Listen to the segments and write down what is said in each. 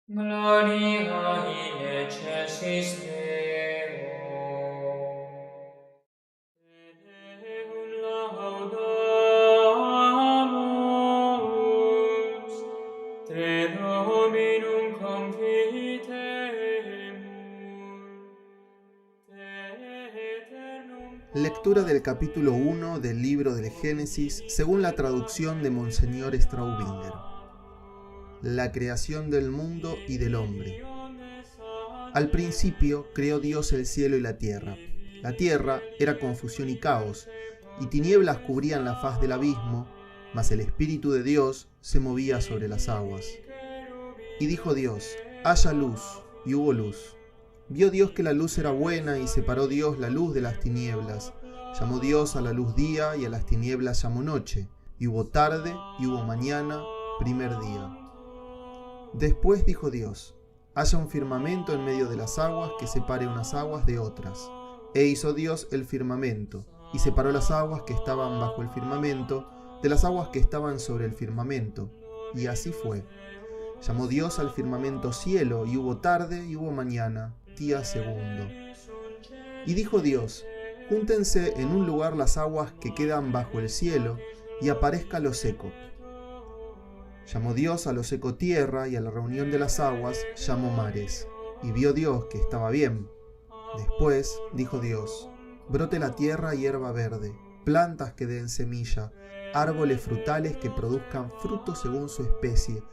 Gloria in excelsis Deo. Te Deum laudamus, te Dominum confitemus, te eternum. Lectura del capítulo 1 del libro del Génesis según la traducción de Monseñor Straubinger. La creación del mundo y del hombre. Al principio creó Dios el cielo y la tierra. La tierra era confusión y caos, y tinieblas cubrían la faz del abismo, mas el Espíritu de Dios se movía sobre las aguas. Y dijo Dios: haya luz, y hubo luz. Vio Dios que la luz era buena, y separó Dios la luz de las tinieblas. Llamó Dios a la luz día, y a las tinieblas llamó noche. Y hubo tarde, y hubo mañana, primer día. Después dijo Dios: haya un firmamento en medio de las aguas que separe unas aguas de otras. E hizo Dios el firmamento, y separó las aguas que estaban bajo el firmamento de las aguas que estaban sobre el firmamento. Y así fue. Llamó Dios al firmamento cielo, y hubo tarde y hubo mañana, día segundo. Y dijo Dios: júntense en un lugar las aguas que quedan bajo el cielo, y aparezca lo seco. Llamó Dios a lo seco tierra, y a la reunión de las aguas llamó mares. Y vio Dios que estaba bien. Después dijo Dios: brote la tierra hierba verde, plantas que den semilla, árboles frutales que produzcan fruto según su especie,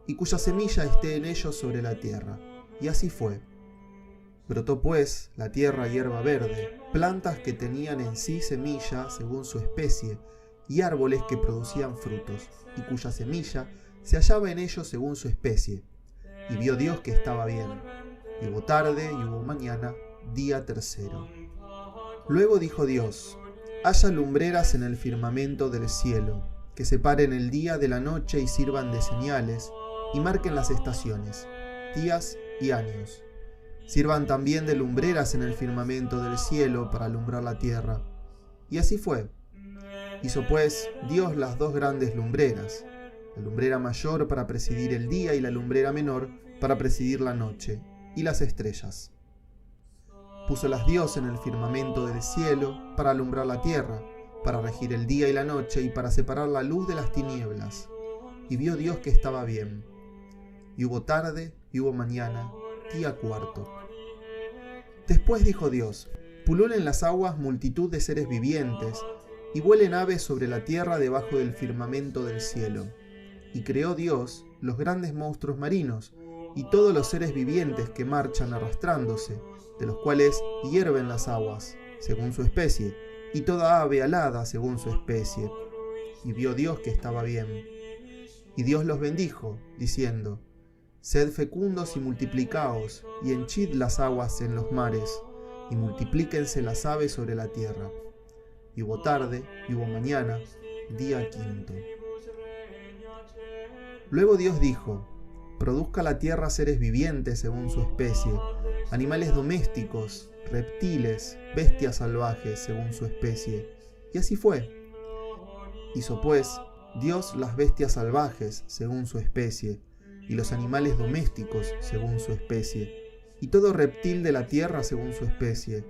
y cuya semilla esté en ellos sobre la tierra. Y así fue. Brotó pues la tierra hierba verde, plantas que tenían en sí semilla según su especie, y árboles que producían frutos, y cuya semilla se hallaba en ellos según su especie. Y vio Dios que estaba bien. Y hubo tarde y hubo mañana, día tercero. Luego dijo Dios: haya lumbreras en el firmamento del cielo, que separen el día de la noche y sirvan de señales, y marquen las estaciones, días y años. Sirvan también de lumbreras en el firmamento del cielo para alumbrar la tierra. Y así fue. Hizo pues Dios las dos grandes lumbreras, la lumbrera mayor para presidir el día y la lumbrera menor para presidir la noche, y las estrellas. Púsolas Dios en el firmamento del cielo para alumbrar la tierra, para regir el día y la noche y para separar la luz de las tinieblas. Y vio Dios que estaba bien. Y hubo tarde y hubo mañana, día cuarto. Después dijo Dios: pululen las aguas multitud de seres vivientes, y vuelen aves sobre la tierra debajo del firmamento del cielo. Y creó Dios los grandes monstruos marinos, y todos los seres vivientes que marchan arrastrándose, de los cuales hierven las aguas, según su especie, y toda ave alada según su especie. Y vio Dios que estaba bien. Y Dios los bendijo, diciendo: sed fecundos y multiplicaos, y henchid las aguas en los mares, y multiplíquense las aves sobre la tierra. Y hubo tarde, y hubo mañana, día quinto. Luego Dios dijo: produzca la tierra seres vivientes según su especie, animales domésticos, reptiles, bestias salvajes según su especie. Y así fue. Hizo pues Dios las bestias salvajes según su especie, y los animales domésticos según su especie, y todo reptil de la tierra según su especie.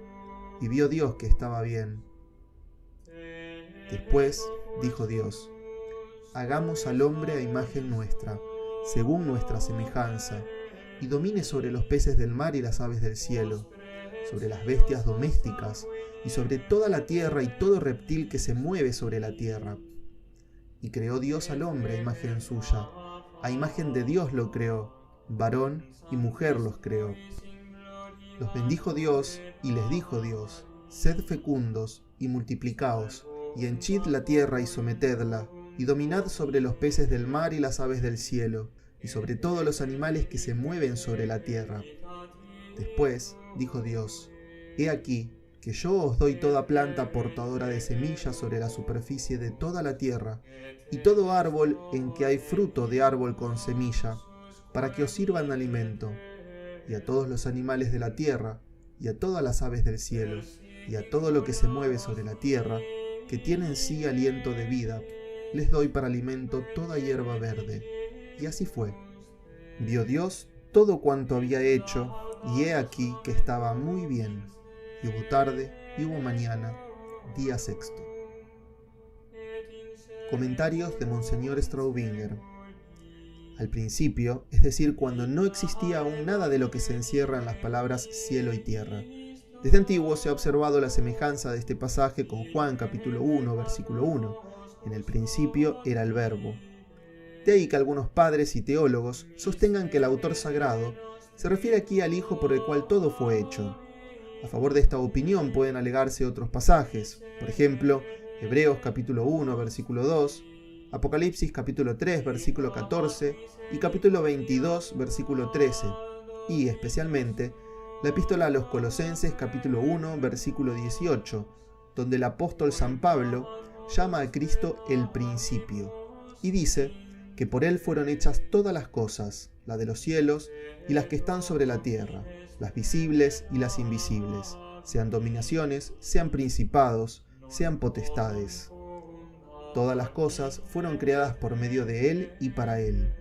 Y vio Dios que estaba bien. Después dijo Dios: hagamos al hombre a imagen nuestra, según nuestra semejanza, y domine sobre los peces del mar y las aves del cielo, sobre las bestias domésticas, y sobre toda la tierra y todo reptil que se mueve sobre la tierra. Y creó Dios al hombre a imagen suya, a imagen de Dios lo creó, varón y mujer los creó. Los bendijo Dios, y les dijo Dios: sed fecundos y multiplicaos, y henchid la tierra y sometedla, y dominad sobre los peces del mar y las aves del cielo, y sobre todos los animales que se mueven sobre la tierra. Después dijo Dios: he aquí que yo os doy toda planta portadora de semillas sobre la superficie de toda la tierra, y todo árbol en que hay fruto de árbol con semilla, para que os sirvan alimento, y a todos los animales de la tierra, y a todas las aves del cielo, y a todo lo que se mueve sobre la tierra, que tiene en sí aliento de vida, les doy para alimento toda hierba verde. Y así fue. Vio Dios todo cuanto había hecho, y he aquí que estaba muy bien. Y hubo tarde, y hubo mañana, día sexto. Comentarios de Monseñor Straubinger. Al principio, es decir, cuando no existía aún nada de lo que se encierra en las palabras cielo y tierra. Desde antiguo se ha observado la semejanza de este pasaje con Juan capítulo 1, versículo 1. En el principio era el Verbo. De ahí que algunos padres y teólogos sostengan que el autor sagrado se refiere aquí al Hijo por el cual todo fue hecho. A favor de esta opinión pueden alegarse otros pasajes, por ejemplo, Hebreos capítulo 1, versículo 2, Apocalipsis capítulo 3, versículo 14 y capítulo 22, versículo 13, y especialmente la epístola a los Colosenses capítulo 1, versículo 18, donde el apóstol San Pablo llama a Cristo el principio, y dice que por él fueron hechas todas las cosas, las de los cielos y las que están sobre la tierra, las visibles y las invisibles, sean dominaciones, sean principados, sean potestades. Todas las cosas fueron creadas por medio de él y para él.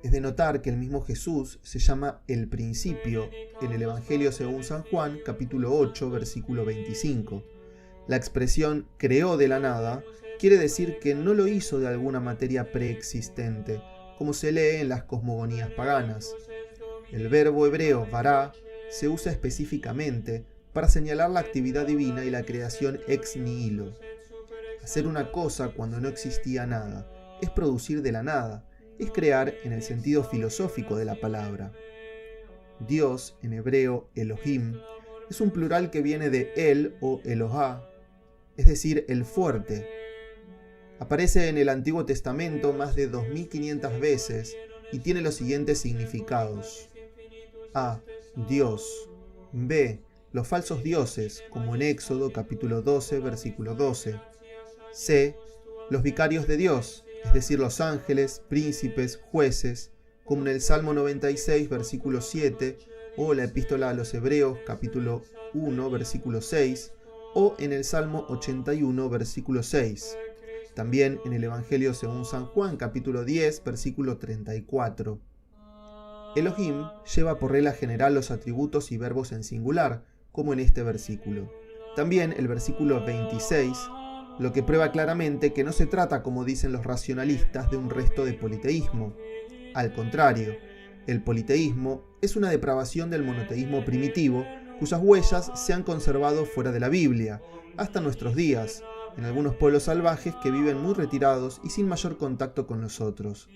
Es de notar que el mismo Jesús se llama el principio en el Evangelio según San Juan, capítulo 8, versículo 25. La expresión creó de la nada quiere decir que no lo hizo de alguna materia preexistente, como se lee en las cosmogonías paganas. El verbo hebreo vará se usa específicamente para señalar la actividad divina y la creación ex nihilo. Hacer una cosa cuando no existía nada es producir de la nada, es crear en el sentido filosófico de la palabra. Dios, en hebreo Elohim, es un plural que viene de El o Elohá, es decir, el fuerte. Aparece en el Antiguo Testamento más de 2500 veces y tiene los siguientes significados. A. Dios. B. Los falsos dioses, como en Éxodo capítulo 12, versículo 12. C. Los vicarios de Dios, es decir, los ángeles, príncipes, jueces, como en el Salmo 96, versículo 7, o la Epístola a los Hebreos, capítulo 1, versículo 6, o en el Salmo 81, versículo 6. También en el Evangelio según San Juan, capítulo 10, versículo 34. Elohim lleva por regla general los atributos y verbos en singular, como en este versículo. También el versículo 26, lo que prueba claramente que no se trata, como dicen los racionalistas, de un resto de politeísmo. Al contrario, el politeísmo es una depravación del monoteísmo primitivo, cuyas huellas se han conservado fuera de la Biblia, hasta nuestros días, en algunos pueblos salvajes que viven muy retirados y sin mayor contacto con nosotros.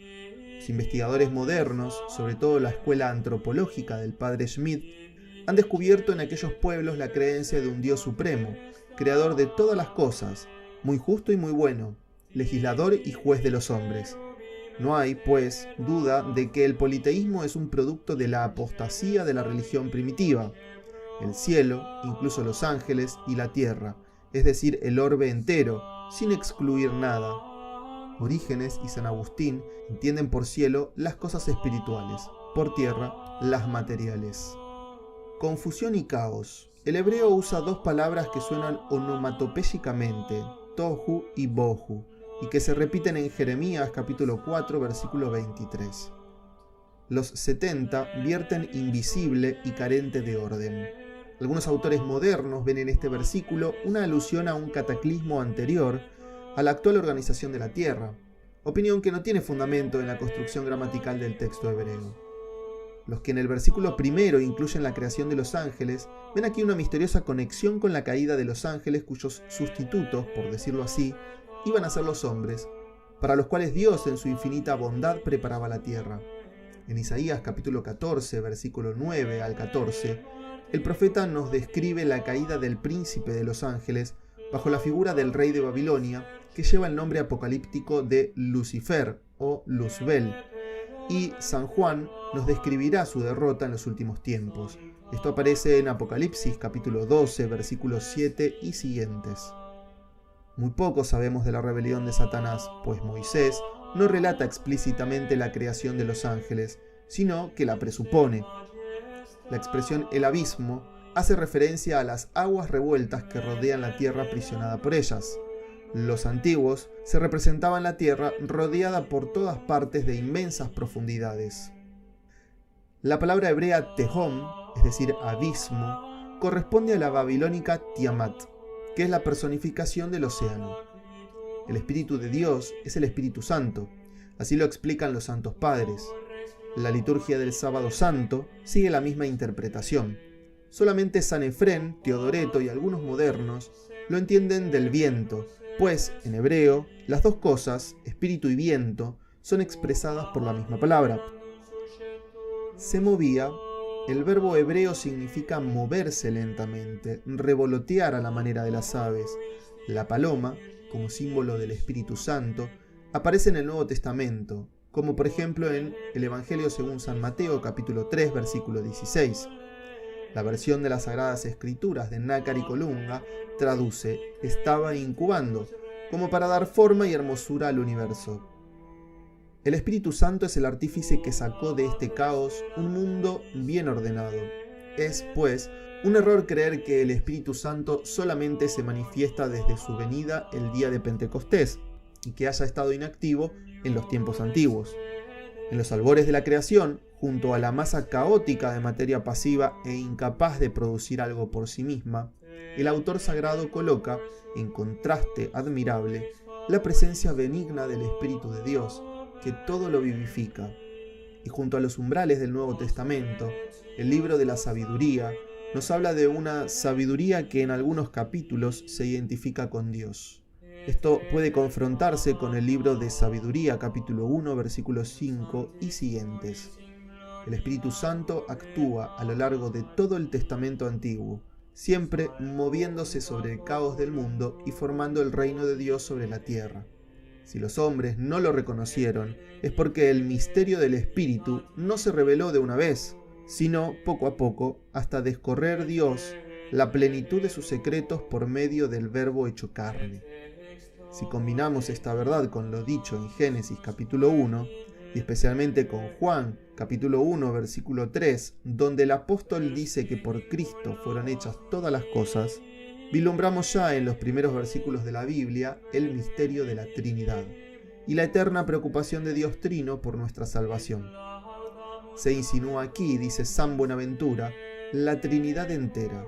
Los investigadores modernos, sobre todo la escuela antropológica del padre Schmidt, han descubierto en aquellos pueblos la creencia de un Dios supremo, creador de todas las cosas, muy justo y muy bueno, legislador y juez de los hombres. No hay, pues, duda de que el politeísmo es un producto de la apostasía de la religión primitiva. El cielo, incluso los ángeles y la tierra, es decir, el orbe entero, sin excluir nada. Orígenes y San Agustín entienden por cielo las cosas espirituales, por tierra las materiales. Confusión y caos. El hebreo usa dos palabras que suenan onomatopéyicamente, tohu y bohu, y que se repiten en Jeremías capítulo 4, versículo 23. Los 70 vierten invisible y carente de orden. Algunos autores modernos ven en este versículo una alusión a un cataclismo anterior a la actual organización de la Tierra, opinión que no tiene fundamento en la construcción gramatical del texto hebreo. Los que en el versículo primero incluyen la creación de los ángeles, ven aquí una misteriosa conexión con la caída de los ángeles cuyos sustitutos, por decirlo así, iban a ser los hombres, para los cuales Dios en su infinita bondad preparaba la tierra. En Isaías capítulo 14, versículo 9 al 14, el profeta nos describe la caída del príncipe de los ángeles bajo la figura del rey de Babilonia, que lleva el nombre apocalíptico de Lucifer o Luzbel, y San Juan nos describirá su derrota en los últimos tiempos. Esto aparece en Apocalipsis capítulo 12, versículos 7 y siguientes. Muy poco sabemos de la rebelión de Satanás, pues Moisés no relata explícitamente la creación de los ángeles, sino que la presupone. La expresión el abismo hace referencia a las aguas revueltas que rodean la tierra aprisionada por ellas. Los antiguos se representaban la tierra rodeada por todas partes de inmensas profundidades. La palabra hebrea tehom, es decir, abismo, corresponde a la babilónica Tiamat, que es la personificación del océano. El Espíritu de Dios es el Espíritu Santo, así lo explican los santos padres. La liturgia del Sábado Santo sigue la misma interpretación. Solamente San Efrén, Teodoreto y algunos modernos lo entienden del viento, pues en hebreo las dos cosas, espíritu y viento, son expresadas por la misma palabra. Se movía, el verbo hebreo significa moverse lentamente, revolotear a la manera de las aves. La paloma, como símbolo del Espíritu Santo, aparece en el Nuevo Testamento, como por ejemplo en el Evangelio según San Mateo, capítulo 3, versículo 16. La versión de las Sagradas Escrituras de Nácar y Colunga traduce «estaba incubando», como para dar forma y hermosura al universo. El Espíritu Santo es el artífice que sacó de este caos un mundo bien ordenado. Es, pues, un error creer que el Espíritu Santo solamente se manifiesta desde su venida el día de Pentecostés y que haya estado inactivo en los tiempos antiguos. En los albores de la creación, junto a la masa caótica de materia pasiva e incapaz de producir algo por sí misma, el autor sagrado coloca, en contraste admirable, la presencia benigna del Espíritu de Dios, que todo lo vivifica. Y junto a los umbrales del Nuevo Testamento, el libro de la sabiduría nos habla de una sabiduría que en algunos capítulos se identifica con Dios. Esto puede confrontarse con el libro de Sabiduría, capítulo 1, versículos 5 y siguientes. El Espíritu Santo actúa a lo largo de todo el Testamento Antiguo, siempre moviéndose sobre el caos del mundo y formando el reino de Dios sobre la tierra. Si los hombres no lo reconocieron, es porque el misterio del Espíritu no se reveló de una vez, sino poco a poco, hasta descorrer Dios la plenitud de sus secretos por medio del Verbo hecho carne. Si combinamos esta verdad con lo dicho en Génesis capítulo 1, y especialmente con Juan capítulo 1 versículo 3, donde el apóstol dice que por Cristo fueron hechas todas las cosas, vislumbramos ya en los primeros versículos de la Biblia el misterio de la Trinidad y la eterna preocupación de Dios Trino por nuestra salvación. Se insinúa aquí, dice San Buenaventura, la Trinidad entera,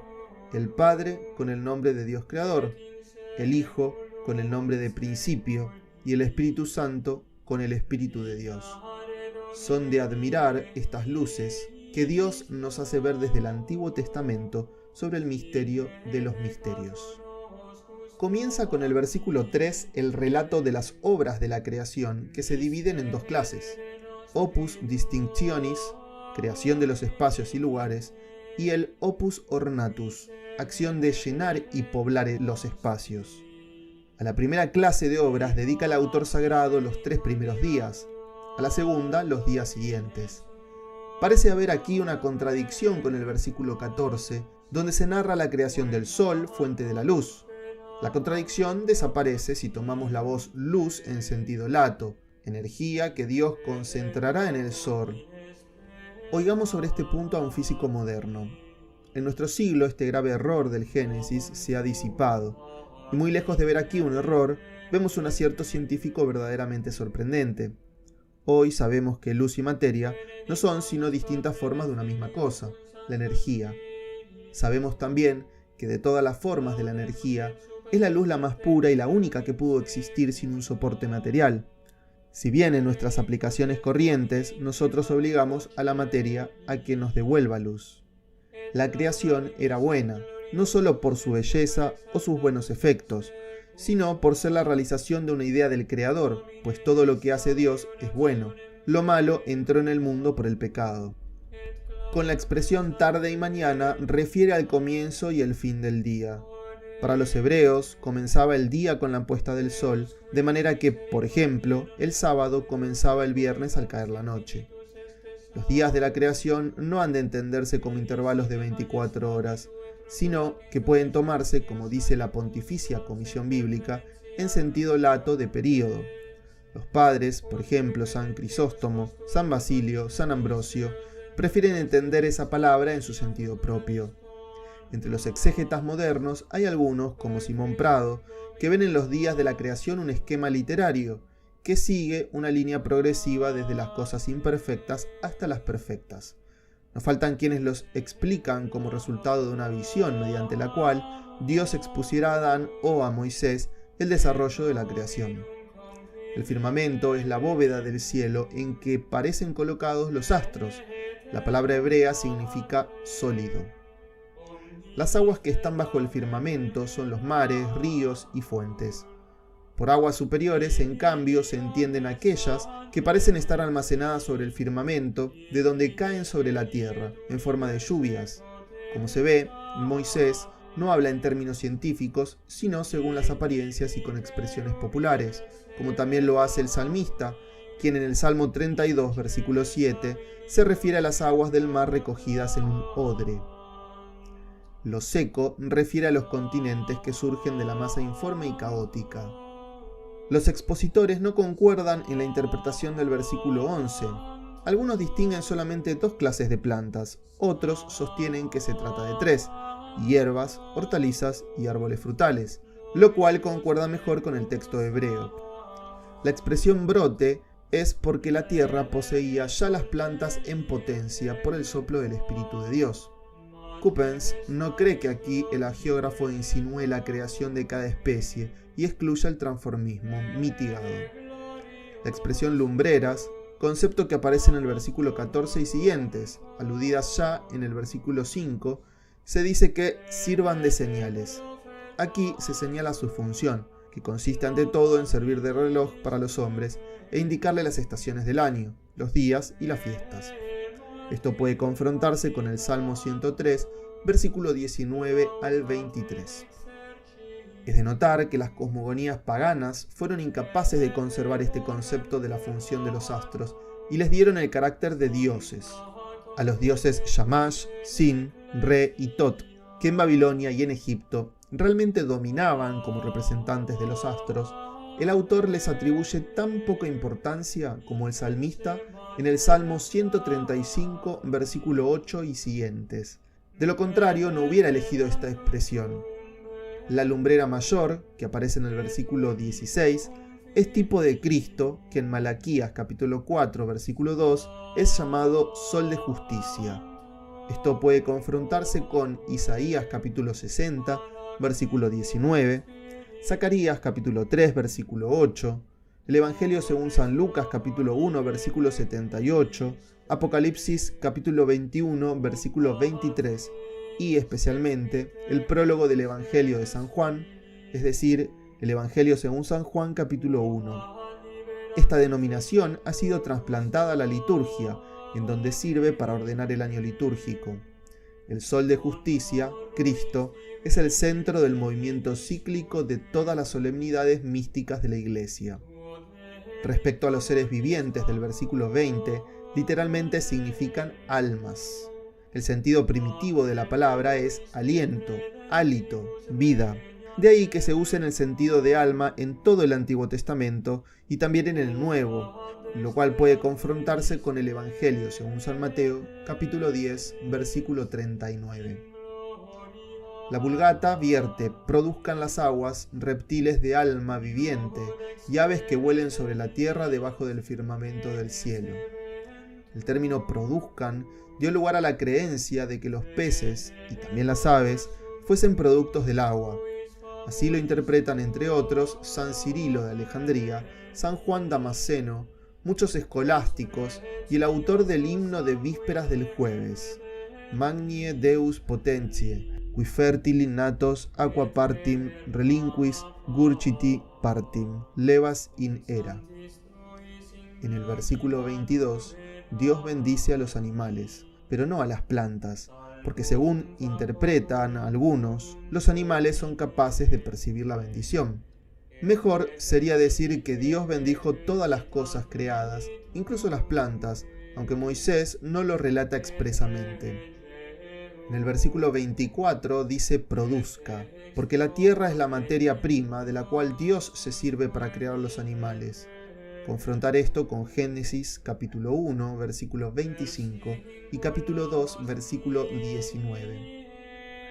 el Padre con el nombre de Dios Creador, el Hijo con el nombre de Principio y el Espíritu Santo con el Espíritu de Dios. Son de admirar estas luces que Dios nos hace ver desde el Antiguo Testamento sobre el misterio de los misterios. Comienza con el versículo 3 el relato de las obras de la creación que se dividen en dos clases: Opus Distinctionis, creación de los espacios y lugares, y el Opus Ornatus, acción de llenar y poblar los espacios. A la primera clase de obras dedica el autor sagrado los 3 primeros días, a la segunda los días siguientes. Parece haber aquí una contradicción con el versículo 14, donde se narra la creación del sol, fuente de la luz. La contradicción desaparece si tomamos la voz luz en sentido lato, energía que Dios concentrará en el sol. Oigamos sobre este punto a un físico moderno. En nuestro siglo este grave error del Génesis se ha disipado, y muy lejos de ver aquí un error, vemos un acierto científico verdaderamente sorprendente. Hoy sabemos que luz y materia no son sino distintas formas de una misma cosa, la energía. Sabemos también que de todas las formas de la energía, es la luz la más pura y la única que pudo existir sin un soporte material. Si bien en nuestras aplicaciones corrientes nosotros obligamos a la materia a que nos devuelva luz. La creación era buena, no solo por su belleza o sus buenos efectos, sino por ser la realización de una idea del Creador, pues todo lo que hace Dios es bueno. Lo malo entró en el mundo por el pecado. Con la expresión tarde y mañana refiere al comienzo y el fin del día. Para los hebreos comenzaba el día con la puesta del sol, de manera que, por ejemplo, el sábado comenzaba el viernes al caer la noche. Los días de la creación no han de entenderse como intervalos de 24 horas, sino que pueden tomarse, como dice la Pontificia Comisión Bíblica, en sentido lato de período. Los padres, por ejemplo San Crisóstomo, San Basilio, San Ambrosio, prefieren entender esa palabra en su sentido propio. Entre los exégetas modernos hay algunos, como Simón Prado, que ven en los días de la creación un esquema literario, que sigue una línea progresiva desde las cosas imperfectas hasta las perfectas. No faltan quienes los explican como resultado de una visión mediante la cual Dios expusiera a Adán o a Moisés el desarrollo de la creación. El firmamento es la bóveda del cielo en que parecen colocados los astros. La palabra hebrea significa sólido. Las aguas que están bajo el firmamento son los mares, ríos y fuentes. Por aguas superiores, en cambio, se entienden aquellas que parecen estar almacenadas sobre el firmamento, de donde caen sobre la tierra, en forma de lluvias. Como se ve, Moisés no habla en términos científicos, sino según las apariencias y con expresiones populares, como también lo hace el salmista, quien en el Salmo 32, versículo 7, se refiere a las aguas del mar recogidas en un odre. Lo seco refiere a los continentes que surgen de la masa informe y caótica. Los expositores no concuerdan en la interpretación del versículo 11. Algunos distinguen solamente dos clases de plantas, otros sostienen que se trata de tres: hierbas, hortalizas y árboles frutales, lo cual concuerda mejor con el texto hebreo. La expresión brote es porque la tierra poseía ya las plantas en potencia por el soplo del Espíritu de Dios. Coppens no cree que aquí el hagiógrafo insinúe la creación de cada especie y excluya el transformismo mitigado. La expresión lumbreras, concepto que aparece en el versículo 14 y siguientes, aludidas ya en el versículo 5, se dice que sirvan de señales. Aquí se señala su función, que consiste ante todo en servir de reloj para los hombres e indicarle las estaciones del año, los días y las fiestas. Esto puede confrontarse con el Salmo 103, versículo 19 al 23. Es de notar que las cosmogonías paganas fueron incapaces de conservar este concepto de la función de los astros y les dieron el carácter de dioses. A los dioses Shamash, Sin, Re y Tot, que en Babilonia y en Egipto realmente dominaban como representantes de los astros, el autor les atribuye tan poca importancia como el salmista en el Salmo 135, versículo 8 y siguientes. De lo contrario, no hubiera elegido esta expresión. La lumbrera mayor, que aparece en el versículo 16, es tipo de Cristo, que en Malaquías capítulo 4, versículo 2, es llamado Sol de Justicia. Esto puede confrontarse con Isaías capítulo 60, versículo 19, Zacarías capítulo 3, versículo 8, el Evangelio según San Lucas capítulo 1, versículo 78, Apocalipsis capítulo 21, versículo 23, y especialmente el prólogo del Evangelio de San Juan, es decir, el Evangelio según San Juan capítulo 1. Esta denominación ha sido trasplantada a la liturgia, en donde sirve para ordenar el año litúrgico. El Sol de Justicia, Cristo, es el centro del movimiento cíclico de todas las solemnidades místicas de la Iglesia. Respecto a los seres vivientes del versículo 20, literalmente significan almas. El sentido primitivo de la palabra es aliento, hálito, vida. De ahí que se use en el sentido de alma en todo el Antiguo Testamento y también en el Nuevo, lo cual puede confrontarse con el Evangelio según San Mateo, capítulo 10, versículo 39. La Vulgata vierte: produzcan las aguas reptiles de alma viviente y aves que vuelen sobre la tierra debajo del firmamento del cielo. El término produzcan dio lugar a la creencia de que los peces, y también las aves, fuesen productos del agua. Así lo interpretan, entre otros, San Cirilo de Alejandría, San Juan Damasceno, muchos escolásticos y el autor del himno de vísperas del jueves: Magnie Deus potentiae, qui fertili natos aqua partim relinquis gurgiti partim, levas in era. En el versículo 22, Dios bendice a los animales, pero no a las plantas, porque según interpretan algunos, los animales son capaces de percibir la bendición. Mejor sería decir que Dios bendijo todas las cosas creadas, incluso las plantas, aunque Moisés no lo relata expresamente. En el versículo 24 dice produzca, porque la tierra es la materia prima de la cual Dios se sirve para crear los animales. Confrontar esto con Génesis capítulo 1, versículo 25 y capítulo 2, versículo 19.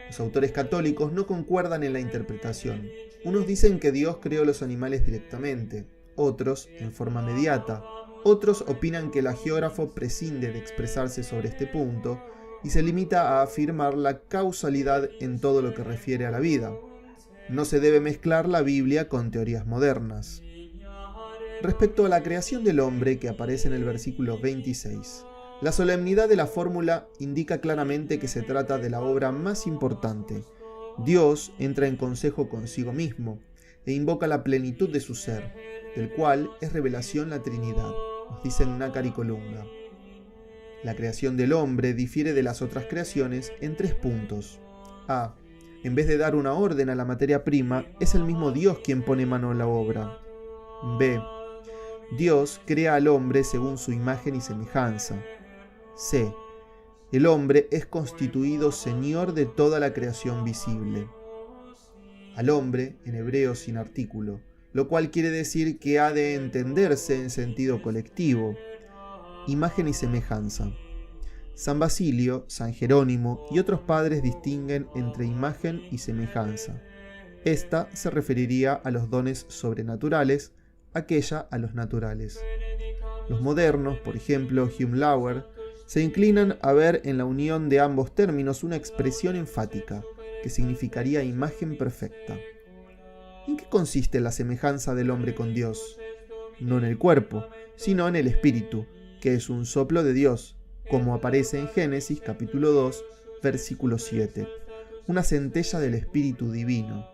Los autores católicos no concuerdan en la interpretación. Unos dicen que Dios creó los animales directamente, otros en forma mediata, Otros opinan que el hagiógrafo prescinde de expresarse sobre este punto y se limita a afirmar la causalidad en todo lo que refiere a la vida. No se debe mezclar la Biblia con teorías modernas. Respecto a la creación del hombre, que aparece en el versículo 26, la solemnidad de la fórmula indica claramente que se trata de la obra más importante. Dios entra en consejo consigo mismo e invoca la plenitud de su ser, del cual es revelación la Trinidad, nos dicen Nácar y Colunga. La creación del hombre difiere de las otras creaciones en 3 puntos. A. En vez de dar una orden a la materia prima, es el mismo Dios quien pone mano a la obra. B. Dios crea al hombre según su imagen y semejanza. C. El hombre es constituido señor de toda la creación visible. Al hombre, en hebreo sin artículo, lo cual quiere decir que ha de entenderse en sentido colectivo. Imagen y semejanza. San Basilio, San Jerónimo y otros padres distinguen entre imagen y semejanza. Esta se referiría a los dones sobrenaturales, aquella a los naturales. Los modernos, por ejemplo Hume Lauer, se inclinan a ver en la unión de ambos términos una expresión enfática, que significaría imagen perfecta. ¿En qué consiste la semejanza del hombre con Dios? No en el cuerpo, sino en el espíritu, que es un soplo de Dios, como aparece en Génesis capítulo 2, versículo 7, una centella del Espíritu Divino.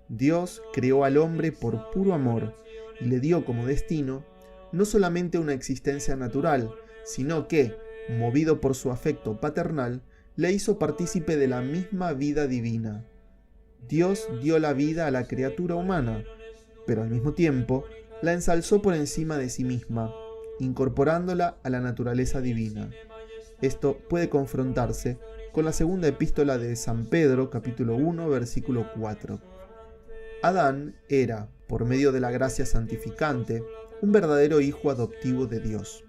Dios creó al hombre por puro amor y le dio como destino no solamente una existencia natural, sino que, movido por su afecto paternal, le hizo partícipe de la misma vida divina. Dios dio la vida a la criatura humana, pero al mismo tiempo la ensalzó por encima de sí misma, incorporándola a la naturaleza divina. Esto puede confrontarse con la segunda epístola de San Pedro, capítulo 1, versículo 4. Adán era, por medio de la gracia santificante, un verdadero hijo adoptivo de Dios,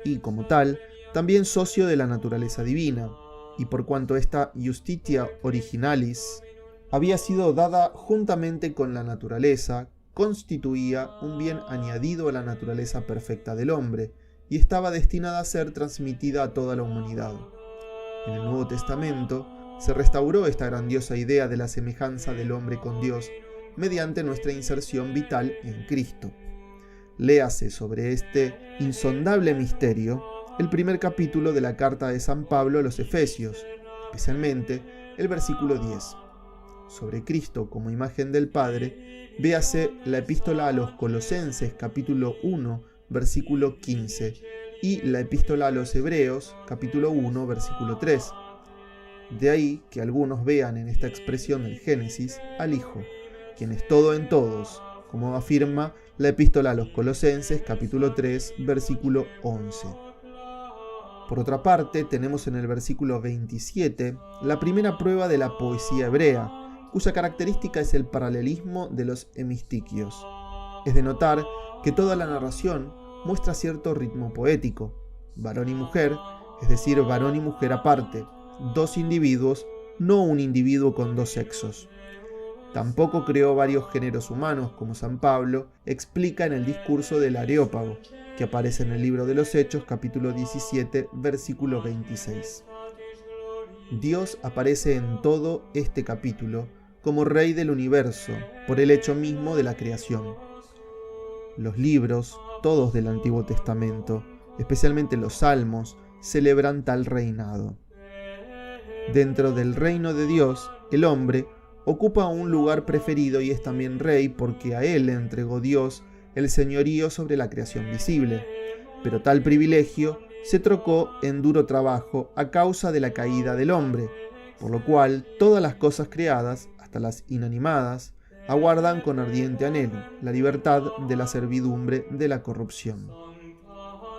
y como tal, también socio de la naturaleza divina, y por cuanto esta justitia originalis había sido dada juntamente con la naturaleza, constituía un bien añadido a la naturaleza perfecta del hombre, y estaba destinada a ser transmitida a toda la humanidad. En el Nuevo Testamento se restauró esta grandiosa idea de la semejanza del hombre con Dios mediante nuestra inserción vital en Cristo. Léase sobre este insondable misterio el primer capítulo de la carta de San Pablo a los Efesios, especialmente el versículo 10. Sobre Cristo como imagen del Padre, véase la epístola a los Colosenses capítulo 1, versículo 15, y la epístola a los Hebreos capítulo 1, versículo 3. De ahí que algunos vean en esta expresión del Génesis al Hijo, quien es todo en todos, como afirma la epístola a los Colosenses capítulo 3, versículo 11. Por otra parte, tenemos en el versículo 27 la primera prueba de la poesía hebrea, cuya característica es el paralelismo de los hemistiquios. Es de notar que toda la narración muestra cierto ritmo poético. Varón y mujer, es decir, varón y mujer aparte, dos individuos, no un individuo con dos sexos. Tampoco creó varios géneros humanos, como San Pablo explica en el discurso del Areópago, que aparece en el libro de los Hechos, capítulo 17, versículo 26. Dios aparece en todo este capítulo como Rey del universo, por el hecho mismo de la creación. Los libros, todos del Antiguo Testamento, especialmente los Salmos, celebran tal reinado. Dentro del reino de Dios, el hombre ocupa un lugar preferido y es también rey porque a él le entregó Dios el señorío sobre la creación visible. Pero tal privilegio se trocó en duro trabajo a causa de la caída del hombre, por lo cual todas las cosas creadas, hasta las inanimadas, aguardan con ardiente anhelo la libertad de la servidumbre de la corrupción.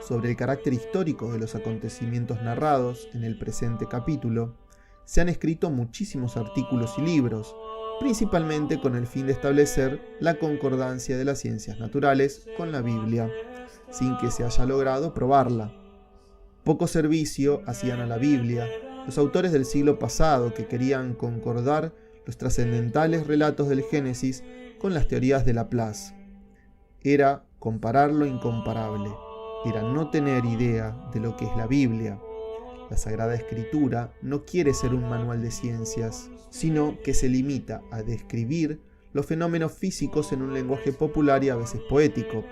Sobre el carácter histórico de los acontecimientos narrados en el presente capítulo, se han escrito muchísimos artículos y libros, principalmente con el fin de establecer la concordancia de las ciencias naturales con la Biblia, sin que se haya logrado probarla. Poco servicio hacían a la Biblia los autores del siglo pasado que querían concordar los trascendentales relatos del Génesis con las teorías de Laplace. Era comparar lo incomparable. era no tener idea de lo que es la Biblia. La Sagrada Escritura no quiere ser un manual de ciencias, sino que se limita a describir los fenómenos físicos en un lenguaje popular y a veces poético.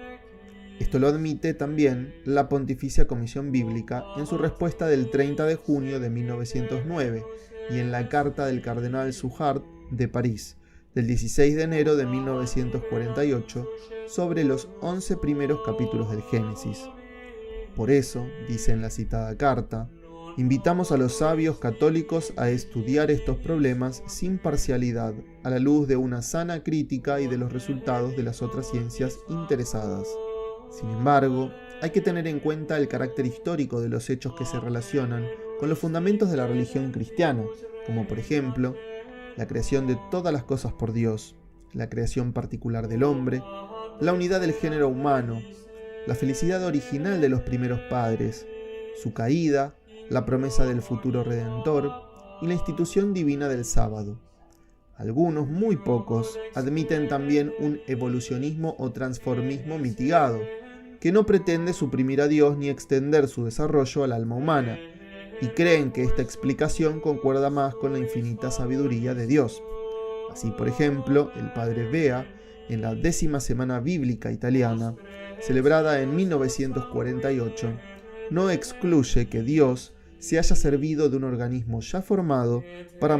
Esto lo admite también la Pontificia Comisión Bíblica en su respuesta del 30 de junio de 1909 y en la carta del cardenal Suhard de París del 16 de enero de 1948 sobre los 11 primeros capítulos del Génesis. Por eso, dice en la citada carta, invitamos a los sabios católicos a estudiar estos problemas sin parcialidad, a la luz de una sana crítica y de los resultados de las otras ciencias interesadas. Sin embargo, hay que tener en cuenta el carácter histórico de los hechos que se relacionan con los fundamentos de la religión cristiana, como por ejemplo, la creación de todas las cosas por Dios, la creación particular del hombre, la unidad del género humano, la felicidad original de los primeros padres, su caída, la promesa del futuro redentor y la institución divina del sábado. Algunos, muy pocos, admiten también un evolucionismo o transformismo mitigado, que no pretende suprimir a Dios ni extender su desarrollo al alma humana, y creen que esta explicación concuerda más con la infinita sabiduría de Dios. Así, por ejemplo, el padre Bea, en la 10ª Semana Bíblica Italiana, celebrada en 1948, no excluye que Dios se haya servido de un organismo ya formado para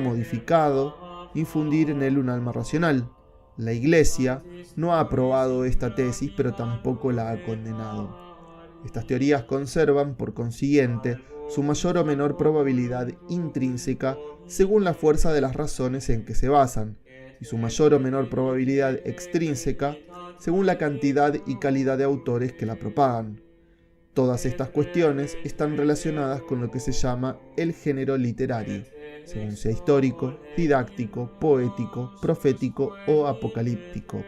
infundir en él un alma racional. La Iglesia no ha aprobado esta tesis, pero tampoco la ha condenado. Estas teorías conservan, por consiguiente, su mayor o menor probabilidad intrínseca según la fuerza de las razones en que se basan, y su mayor o menor probabilidad extrínseca según la cantidad y calidad de autores que la propagan. Todas estas cuestiones están relacionadas con lo que se llama el género literario, según sea histórico, didáctico, poético, profético o apocalíptico.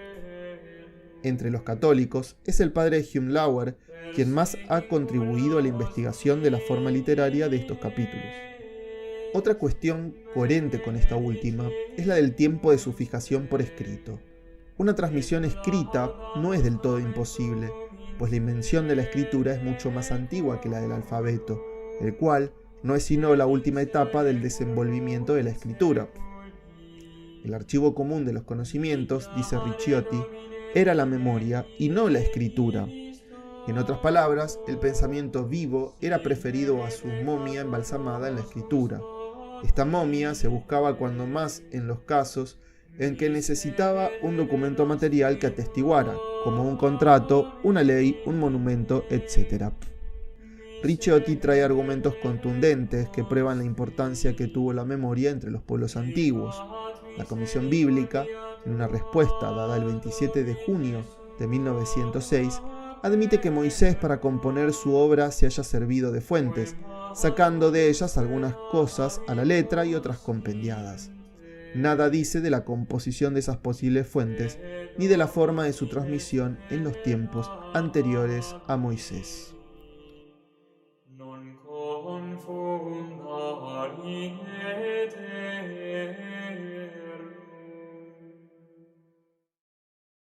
Entre los católicos es el padre Hume Lauer quien más ha contribuido a la investigación de la forma literaria de estos capítulos. Otra cuestión coherente con esta última es la del tiempo de su fijación por escrito. Una transmisión escrita no es del todo imposible, pues la invención de la escritura es mucho más antigua que la del alfabeto, el cual no es sino la última etapa del desenvolvimiento de la escritura. El archivo común de los conocimientos, dice Ricciotti, era la memoria y no la escritura. En otras palabras, el pensamiento vivo era preferido a su momia embalsamada en la escritura. Esta momia se buscaba cuando más en los casos en que necesitaba un documento material que atestiguara, como un contrato, una ley, un monumento, etc. Ricciotti trae argumentos contundentes que prueban la importancia que tuvo la memoria entre los pueblos antiguos. La Comisión Bíblica, en una respuesta dada el 27 de junio de 1906, admite que Moisés para componer su obra se haya servido de fuentes, sacando de ellas algunas cosas a la letra y otras compendiadas. Nada dice de la composición de esas posibles fuentes, ni de la forma de su transmisión en los tiempos anteriores a Moisés.